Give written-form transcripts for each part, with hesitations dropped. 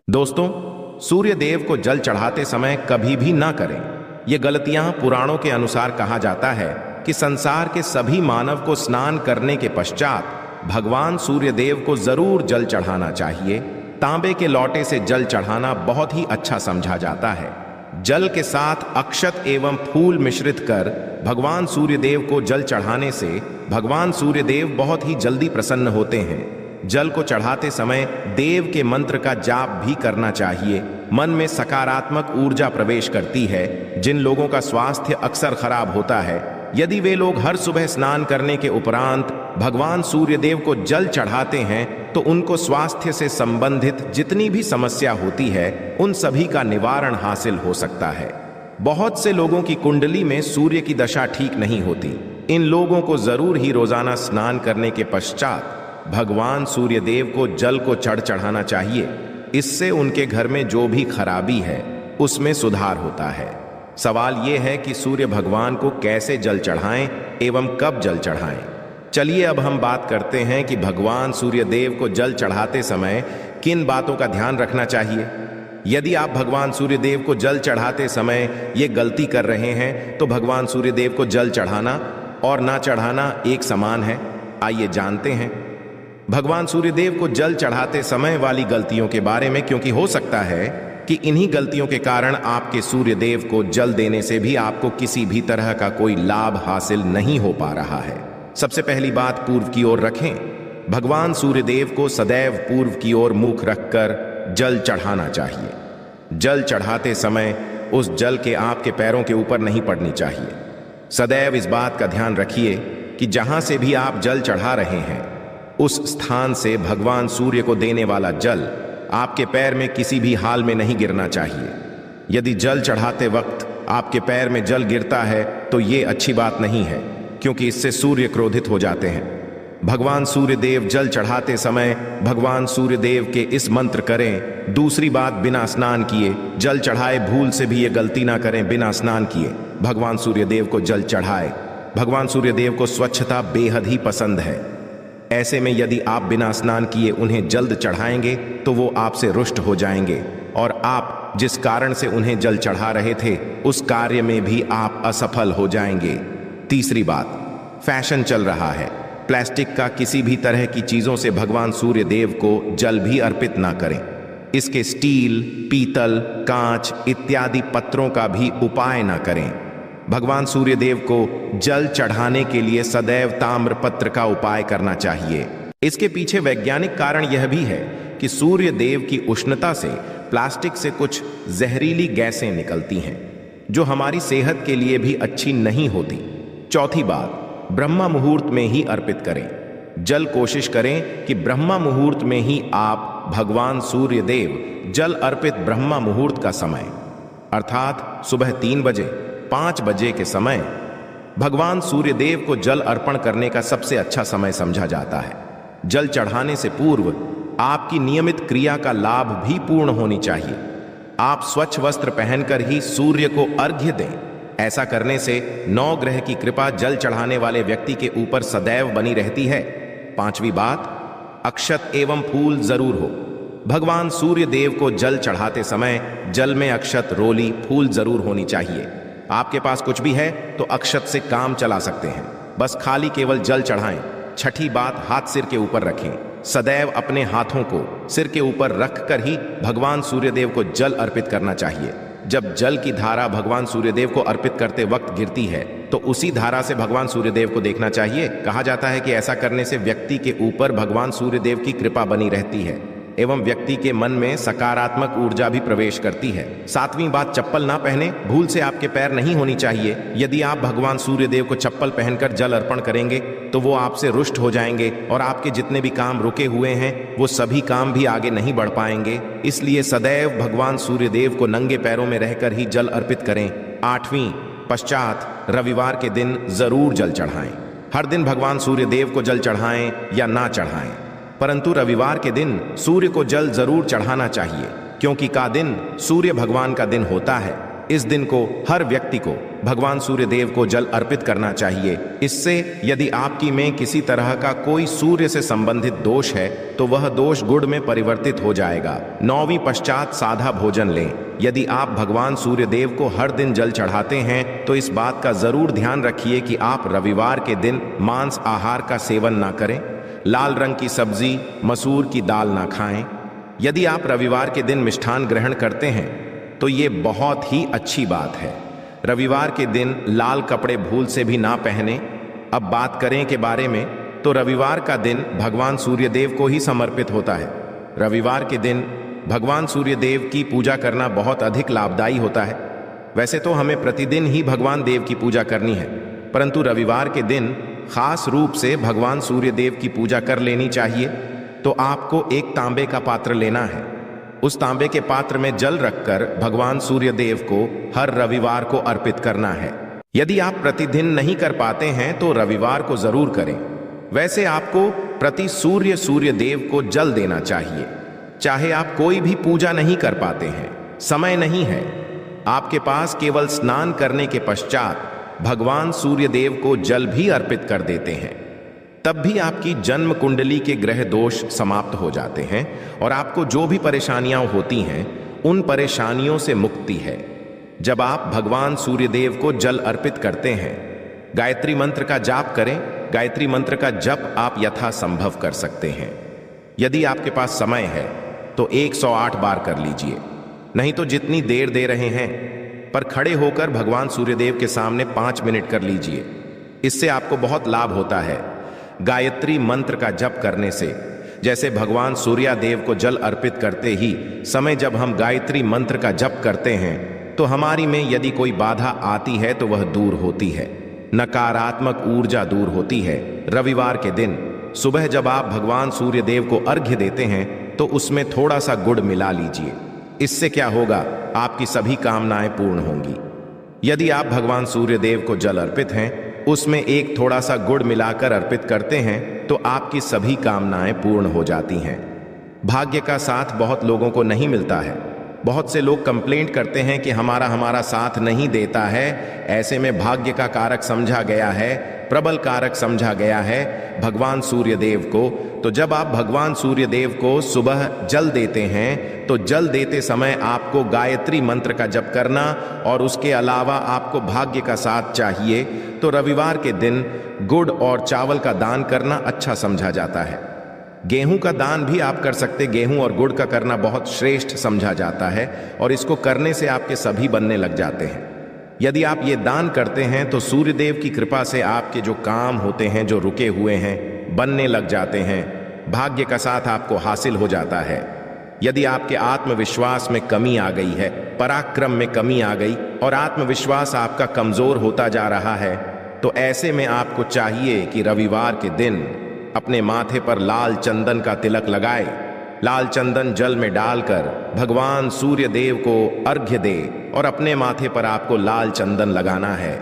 दोस्तों, सूर्य देव को जल चढ़ाते समय कभी भी ना करें। ये गलतियां पुराणों के अनुसार कहा जाता है कि संसार के सभी मानव को स्नान करने के पश्चात भगवान सूर्य देव को जरूर जल चढ़ाना चाहिए। तांबे के लोटे से जल चढ़ाना बहुत ही अच्छा समझा जाता है। जल के साथ अक्षत एवं फूल मिश्रित कर भगवान सूर्य देव को जल चढ़ाने से भगवान सूर्य देव बहुत ही जल्दी प्रसन्न होते हैं। जल को चढ़ाते समय देव के मंत्र का जाप भी करना चाहिए। मन में सकारात्मक ऊर्जा प्रवेश करती है। जिन लोगों का स्वास्थ्य अक्सर खराब होता है, यदि वे लोग हर सुबह स्नान करने के उपरांत भगवान सूर्य देव को जल चढ़ाते हैं तो उनको स्वास्थ्य से संबंधित जितनी भी समस्या होती है उन सभी का निवारण हासिल हो सकता है। बहुत से लोगों की कुंडली में सूर्य की दशा ठीक नहीं होती। इन लोगों को जरूर ही रोजाना स्नान करने के पश्चात भगवान सूर्य देव को जल को चढ़ाना चाहिए। इससे उनके घर में जो भी खराबी है उसमें सुधार होता है। सवाल यह है कि सूर्य भगवान को कैसे जल चढ़ाएं एवं कब जल चढ़ाएं। चलिए अब हम बात करते हैं कि भगवान सूर्य देव को जल चढ़ाते समय किन बातों का ध्यान रखना चाहिए। यदि आप भगवान सूर्य देव को जल चढ़ाते समय ये गलती कर रहे हैं तो भगवान सूर्य देव को जल चढ़ाना और ना चढ़ाना एक समान है। आइए जानते हैं भगवान सूर्यदेव को जल चढ़ाते समय वाली गलतियों के बारे में, क्योंकि हो सकता है कि इन्हीं गलतियों के कारण आपके सूर्य देव को जल देने से भी आपको किसी भी तरह का कोई लाभ हासिल नहीं हो पा रहा है। सबसे पहली बात, पूर्व की ओर रखें। भगवान सूर्यदेव को सदैव पूर्व की ओर मुख रखकर जल चढ़ाना चाहिए। जल चढ़ाते समय उस जल के आपके पैरों के ऊपर नहीं पड़नी चाहिए। सदैव इस बात का ध्यान रखिए कि जहां से भी आप जल चढ़ा रहे हैं उस स्थान से भगवान सूर्य को देने वाला जल आपके पैर में किसी भी हाल में नहीं गिरना चाहिए। यदि जल चढ़ाते वक्त आपके पैर में जल गिरता है तो ये अच्छी बात नहीं है, क्योंकि इससे सूर्य क्रोधित हो जाते हैं। भगवान सूर्य देव जल चढ़ाते समय भगवान सूर्य देव के इस मंत्र करें। दूसरी बात, बिना स्नान किए जल चढ़ाए। भूल से भी ये गलती ना करें, बिना स्नान किए भगवान सूर्य देव को जल चढ़ाए। भगवान सूर्य देव को स्वच्छता बेहद ही पसंद है। ऐसे में यदि आप बिना स्नान किए उन्हें जल्द चढ़ाएंगे तो वो आपसे रुष्ट हो जाएंगे और आप जिस कारण से उन्हें जल चढ़ा रहे थे उस कार्य में भी आप असफल हो जाएंगे। तीसरी बात, फैशन चल रहा है। प्लास्टिक का किसी भी तरह की चीजों से भगवान सूर्य देव को जल भी अर्पित ना करें। इसके स्टील, पीतल, कांच इत्यादि पत्रों का भी उपाय ना करें। भगवान सूर्य देव को जल चढ़ाने के लिए सदैव ताम्र पत्र का उपाय करना चाहिए। इसके पीछे वैज्ञानिक कारण यह भी है कि सूर्य देव की उष्णता से प्लास्टिक से कुछ जहरीली गैसें निकलती हैं जो हमारी सेहत के लिए भी अच्छी नहीं होती। चौथी बात, ब्रह्मा मुहूर्त में ही अर्पित करें। जल कोशिश करें कि ब्रह्मा मुहूर्त में ही आप भगवान सूर्य देव जल अर्पित ब्रह्मा मुहूर्त का समय अर्थात सुबह 3 बजे 5 बजे के समय भगवान सूर्य देव को जल अर्पण करने का सबसे अच्छा समय समझा जाता है। जल चढ़ाने से पूर्व आपकी नियमित क्रिया का लाभ भी पूर्ण होनी चाहिए। आप स्वच्छ वस्त्र पहनकर ही सूर्य को अर्घ्य दें। ऐसा करने से 9 ग्रह की कृपा जल चढ़ाने वाले व्यक्ति के ऊपर सदैव बनी रहती है। 5वीं बात, अक्षत एवं फूल जरूर हो। भगवान सूर्य देव को जल चढ़ाते समय जल में अक्षत, रोली, फूल जरूर होनी चाहिए। आपके पास कुछ भी है तो अक्षत से काम चला सकते हैं। बस खाली केवल जल चढ़ाएं। छठी बात, हाथ सिर के ऊपर रखें। सदैव अपने हाथों को सिर के ऊपर रखकर ही भगवान सूर्यदेव को जल अर्पित करना चाहिए। जब जल की धारा भगवान सूर्यदेव को अर्पित करते वक्त गिरती है तो उसी धारा से भगवान सूर्यदेव को देखना चाहिए। कहा जाता है कि ऐसा करने से व्यक्ति के ऊपर भगवान सूर्यदेव की कृपा बनी रहती है एवं व्यक्ति के मन में सकारात्मक ऊर्जा भी प्रवेश करती है। 7वीं बात, चप्पल ना पहने। भूल से आपके पैर नहीं होनी चाहिए। यदि आप भगवान सूर्यदेव को चप्पल पहनकर जल अर्पण करेंगे तो वो आपसे रुष्ट हो जाएंगे और आपके जितने भी काम रुके हुए हैं वो सभी काम भी आगे नहीं बढ़ पाएंगे। इसलिए सदैव भगवान सूर्यदेव को नंगे पैरों में रहकर ही जल अर्पित करें। 8वीं, पश्चात रविवार के दिन जरूर जल चढ़ाएं। हर दिन भगवान सूर्यदेव को जल चढ़ाएं या ना चढ़ाएं, परंतु रविवार के दिन सूर्य को जल जरूर चढ़ाना चाहिए, क्योंकि का दिन सूर्य भगवान का दिन होता है। इस दिन को हर व्यक्ति को भगवान सूर्य देव को जल अर्पित करना चाहिए। इससे यदि आपकी में किसी तरह का कोई सूर्य से संबंधित दोष है तो वह दोष गुण में परिवर्तित हो जाएगा। 9वीं पश्चात सादा भोजन लें। यदि आप भगवान सूर्य देव को हर दिन जल चढ़ाते हैं तो इस बात का जरूर ध्यान रखिए कि आप रविवार के दिन मांस आहार का सेवन ना करें, लाल रंग की सब्जी, मसूर की दाल ना खाएं। यदि आप रविवार के दिन मिष्ठान ग्रहण करते हैं तो ये बहुत ही अच्छी बात है। रविवार के दिन लाल कपड़े भूल से भी ना पहने। अब बात करें के बारे में तो रविवार का दिन भगवान सूर्यदेव को ही समर्पित होता है। रविवार के दिन भगवान सूर्यदेव की पूजा करना बहुत अधिक लाभदायी होता है। वैसे तो हमें प्रतिदिन ही भगवान देव की पूजा करनी है, परंतु रविवार के दिन खास रूप से भगवान सूर्यदेव की पूजा कर लेनी चाहिए। तो आपको एक तांबे का पात्र लेना है। उस तांबे के पात्र में जल रखकर भगवान सूर्यदेव को हर रविवार को अर्पित करना है। यदि आप प्रतिदिन नहीं कर पाते हैं तो रविवार को जरूर करें। वैसे आपको प्रति सूर्य देव को जल देना चाहिए। चाहे आप कोई भी पूजा नहीं कर पाते हैं, समय नहीं है, आपके पास केवल स्नान करने के पश्चात भगवान सूर्यदेव को जल भी अर्पित कर देते हैं, तब भी आपकी जन्म कुंडली के ग्रह दोष समाप्त हो जाते हैं और आपको जो भी परेशानियां होती हैं उन परेशानियों से मुक्ति है। जब आप भगवान सूर्यदेव को जल अर्पित करते हैं, गायत्री मंत्र का जाप करें। गायत्री मंत्र का जप आप यथासंभव कर सकते हैं। यदि आपके पास समय है तो 108 बार कर लीजिए, नहीं तो जितनी देर दे रहे हैं पर खड़े होकर भगवान सूर्यदेव के सामने 5 मिनट कर लीजिए। इससे आपको बहुत लाभ होता है। गायत्री मंत्र का जप करने से, जैसे भगवान सूर्यदेव को जल अर्पित करते ही समय जब हम गायत्री मंत्र का जप करते हैं तो हमारी में यदि कोई बाधा आती है तो वह दूर होती है, नकारात्मक ऊर्जा दूर होती है। रविवार के दिन सुबह जब आप भगवान सूर्यदेव को अर्घ्य देते हैं तो उसमें थोड़ा सा गुड़ मिला लीजिए। इससे क्या होगा, आपकी सभी कामनाएं पूर्ण होंगी। यदि आप भगवान सूर्यदेव को जल अर्पित हैं, उसमें एक थोड़ा सा गुड़ मिलाकर अर्पित करते हैं तो आपकी सभी कामनाएं पूर्ण हो जाती हैं। भाग्य का साथ बहुत लोगों को नहीं मिलता है। बहुत से लोग कंप्लेंट करते हैं कि हमारा साथ नहीं देता है। ऐसे में भाग्य का कारक समझा गया है, प्रबल कारक समझा गया है भगवान सूर्यदेव को। तो जब आप भगवान सूर्यदेव को सुबह जल देते हैं तो जल देते समय आपको गायत्री मंत्र का जप करना और उसके अलावा आपको भाग्य का साथ चाहिए तो रविवार के दिन गुड़ और चावल का दान करना अच्छा समझा जाता है। गेहूं का दान भी आप कर सकते। गेहूं और गुड़ का करना बहुत श्रेष्ठ समझा जाता है और इसको करने से आपके सभी बनने लग जाते हैं। यदि आप ये दान करते हैं तो सूर्यदेव की कृपा से आपके जो काम होते हैं, जो रुके हुए हैं, बनने लग जाते हैं। भाग्य का साथ आपको हासिल हो जाता है। यदि आपके आत्मविश्वास में कमी आ गई है, पराक्रम में कमी आ गई और आत्मविश्वास आपका कमजोर होता जा रहा है, तो ऐसे में आपको चाहिए कि रविवार के दिन अपने माथे पर लाल चंदन का तिलक लगाए। लाल चंदन जल में डालकर भगवान सूर्यदेव को अर्घ्य दे और अपने माथे पर आपको लाल चंदन लगाना है।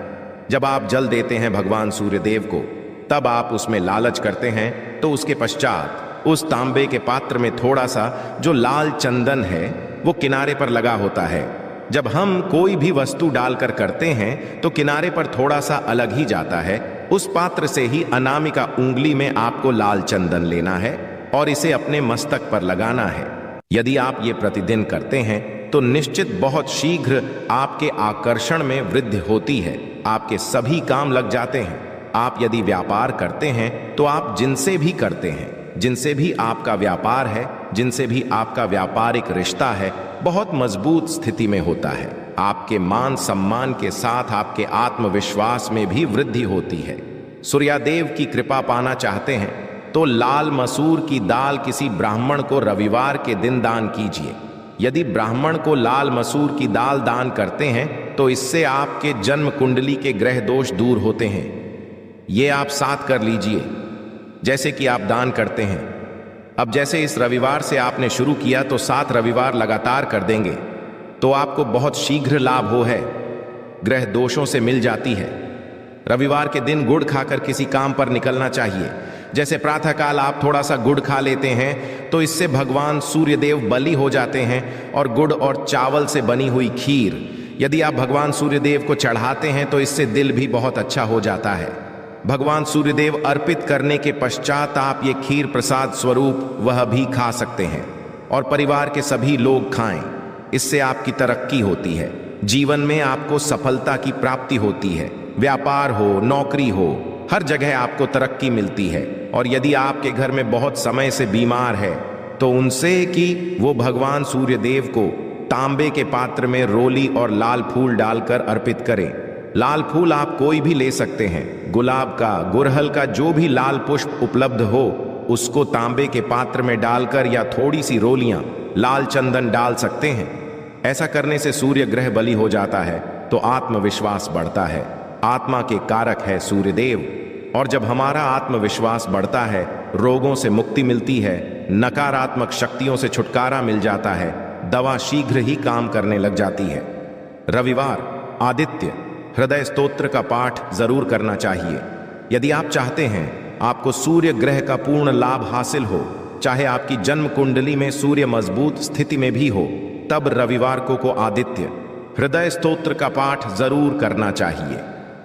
जब आप जल देते हैं भगवान सूर्यदेव को, तब आप उसमें लालच करते हैं तो उसके पश्चात उस तांबे के पात्र में थोड़ा सा जो लाल चंदन है वो किनारे पर लगा होता है। जब हम कोई भी वस्तु डालकर करते हैं तो किनारे पर थोड़ा सा अलग ही जाता है। उस पात्र से ही अनामिका उंगली में आपको लाल चंदन लेना है और इसे अपने मस्तक पर लगाना है। यदि आप ये प्रतिदिन करते हैं तो निश्चित बहुत शीघ्र आपके आकर्षण में वृद्धि होती है। आपके सभी काम लग जाते हैं। आप यदि व्यापार करते हैं तो आप जिनसे भी करते हैं, जिनसे भी आपका व्यापार है, जिनसे भी आपका व्यापारिक रिश्ता है, बहुत मजबूत स्थिति में होता है। आपके मान सम्मान के साथ आपके आत्मविश्वास में भी वृद्धि होती है। सूर्यदेव की कृपा पाना चाहते हैं तो लाल मसूर की दाल किसी ब्राह्मण को रविवार के दिन दान कीजिए। यदि ब्राह्मण को लाल मसूर की दाल दान करते हैं तो इससे आपके जन्म कुंडली के ग्रह दोष दूर होते हैं। ये आप 7 कर लीजिए जैसे कि आप दान करते हैं। अब जैसे इस रविवार से आपने शुरू किया तो 7 रविवार लगातार कर देंगे तो आपको बहुत शीघ्र लाभ हो है, ग्रह दोषों से मिल जाती है। रविवार के दिन गुड़ खाकर किसी काम पर निकलना चाहिए। जैसे प्रातःकाल आप थोड़ा सा गुड़ खा लेते हैं तो इससे भगवान सूर्यदेव बलि हो जाते हैं और गुड़ और चावल से बनी हुई खीर यदि आप भगवान सूर्यदेव को चढ़ाते हैं तो इससे दिल भी बहुत अच्छा हो जाता है। भगवान सूर्यदेव अर्पित करने के पश्चात आप ये खीर प्रसाद स्वरूप वह भी खा सकते हैं और परिवार के सभी लोग खाएं। इससे आपकी तरक्की होती है, जीवन में आपको सफलता की प्राप्ति होती है। व्यापार हो, नौकरी हो, हर जगह आपको तरक्की मिलती है। और यदि आपके घर में बहुत समय से बीमार है तो उनसे कि वो भगवान सूर्यदेव को तांबे के पात्र में रोली और लाल फूल डालकर अर्पित करें। लाल फूल आप कोई भी ले सकते हैं, गुलाब का, गुड़हल का, जो भी लाल पुष्प उपलब्ध हो उसको तांबे के पात्र में डालकर या थोड़ी सी रोलियां, लाल चंदन डाल सकते हैं। ऐसा करने से सूर्य ग्रह बली हो जाता है तो आत्मविश्वास बढ़ता है। आत्मा के कारक है सूर्यदेव, और जब हमारा आत्मविश्वास बढ़ता है रोगों से मुक्ति मिलती है, नकारात्मक शक्तियों से छुटकारा मिल जाता है, दवा शीघ्र ही काम करने लग जाती है। रविवार आदित्य हृदय स्तोत्र का पाठ जरूर करना चाहिए। यदि आप चाहते हैं आपको सूर्य ग्रह का पूर्ण लाभ हासिल हो, चाहे आपकी जन्म कुंडली में सूर्य मजबूत स्थिति में भी हो, तब रविवार को आदित्य हृदय स्तोत्र का पाठ जरूर करना चाहिए।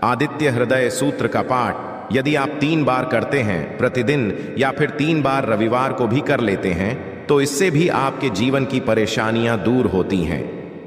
आदित्य हृदय सूत्र का पाठ यदि आप 3 बार करते हैं प्रतिदिन या फिर 3 बार रविवार को भी कर लेते हैं तो इससे भी आपके जीवन की परेशानियां दूर होती हैं।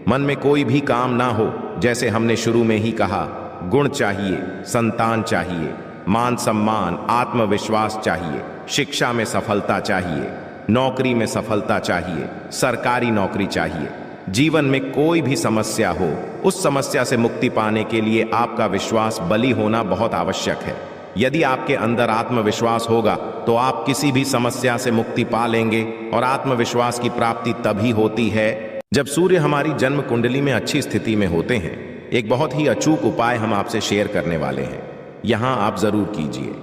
मन में कोई भी काम ना हो, जैसे हमने शुरू में ही कहा, गुण चाहिए, संतान चाहिए, मान सम्मान, आत्मविश्वास चाहिए, शिक्षा में सफलता चाहिए, नौकरी में सफलता चाहिए, सरकारी नौकरी चाहिए। जीवन में कोई भी समस्या हो, उस समस्या से मुक्ति पाने के लिए आपका विश्वास बली होना बहुत आवश्यक है। यदि आपके अंदर आत्मविश्वास होगा तो आप किसी भी समस्या से मुक्ति पा लेंगे। और आत्मविश्वास की प्राप्ति तभी होती है जब सूर्य हमारी जन्म कुंडली में अच्छी स्थिति में होते हैं। एक बहुत ही अचूक उपाय हम आपसे शेयर करने वाले हैं, यहां आप जरूर कीजिए।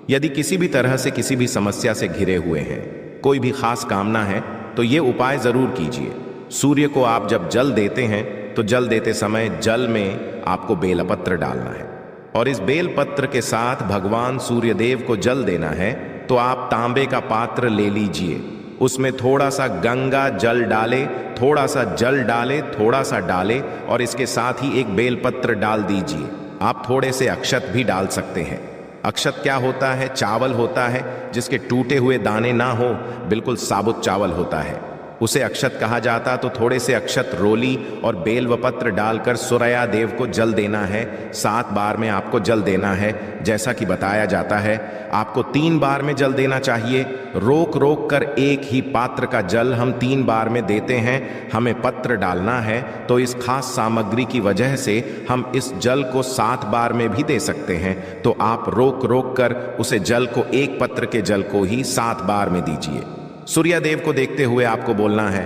यदि किसी भी तरह से किसी भी समस्या से घिरे हुए हैं, कोई भी खास कामना है, तो ये उपाय जरूर कीजिए। सूर्य को आप जब जल देते हैं तो जल देते समय जल में आपको बेलपत्र डालना है और इस बेलपत्र के साथ भगवान सूर्यदेव को जल देना है। तो आप तांबे का पात्र ले लीजिए, उसमें थोड़ा सा गंगा जल डाले, थोड़ा सा जल डाले, थोड़ा सा डाले और इसके साथ ही एक बेलपत्र डाल दीजिए। आप थोड़े से अक्षत भी डाल सकते हैं। अक्षत क्या होता है? चावल होता है जिसके टूटे हुए दाने ना हो, बिल्कुल साबुत चावल होता है, उसे अक्षत कहा जाता। तो थोड़े से अक्षत, रोली और बेलवपत्र डालकर सूर्या देव को जल देना है। 7 बार में आपको जल देना है। जैसा कि बताया जाता है आपको 3 बार में जल देना चाहिए। रोक रोक कर एक ही पात्र का जल हम 3 बार में देते हैं। हमें पत्र डालना है तो इस खास सामग्री की वजह से हम इस जल को 7 बार में भी दे सकते हैं। तो आप रोक रोक कर उसे जल को, एक पत्र के जल को ही 7 बार में दीजिए। सूर्यदेव को देखते हुए आपको बोलना है,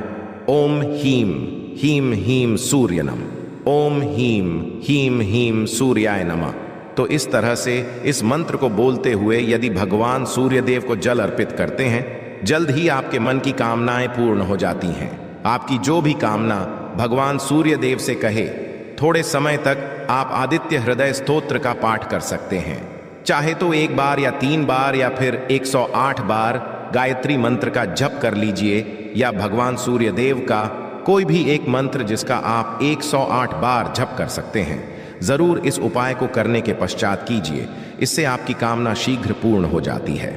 ओम हीम हीम हीम सूर्य नम, ओम हीम हीम हीम सूर्याय नमः। तो इस तरह से इस मंत्र को बोलते हुए यदि भगवान सूर्यदेव को जल अर्पित करते हैं, जल्द ही आपके मन की कामनाएं पूर्ण हो जाती हैं। आपकी जो भी कामना भगवान सूर्यदेव से कहे, थोड़े समय तक आप आदित्य हृदय स्तोत्र का पाठ कर सकते हैं। चाहे तो 1 बार या 3 बार या फिर 108 बार गायत्री मंत्र का जप कर लीजिए, या भगवान सूर्यदेव का कोई भी एक मंत्र जिसका आप 108 बार जप कर सकते हैं। जरूर इस उपाय को करने के पश्चात कीजिए, इससे आपकी कामना शीघ्र पूर्ण हो जाती है।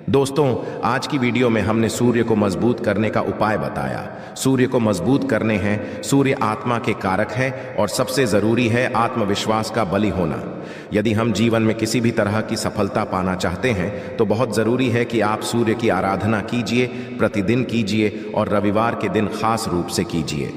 दोस्तों, आज की वीडियो में हमने सूर्य को मजबूत करने का उपाय बताया। सूर्य को मजबूत करने हैं, सूर्य आत्मा के कारक है और सबसे जरूरी है आत्मविश्वास का बली होना। यदि हम जीवन में किसी भी तरह की सफलता पाना चाहते हैं तो बहुत जरूरी है कि आप सूर्य की आराधना कीजिए, प्रतिदिन कीजिए और रविवार के दिन खास रूप से कीजिए।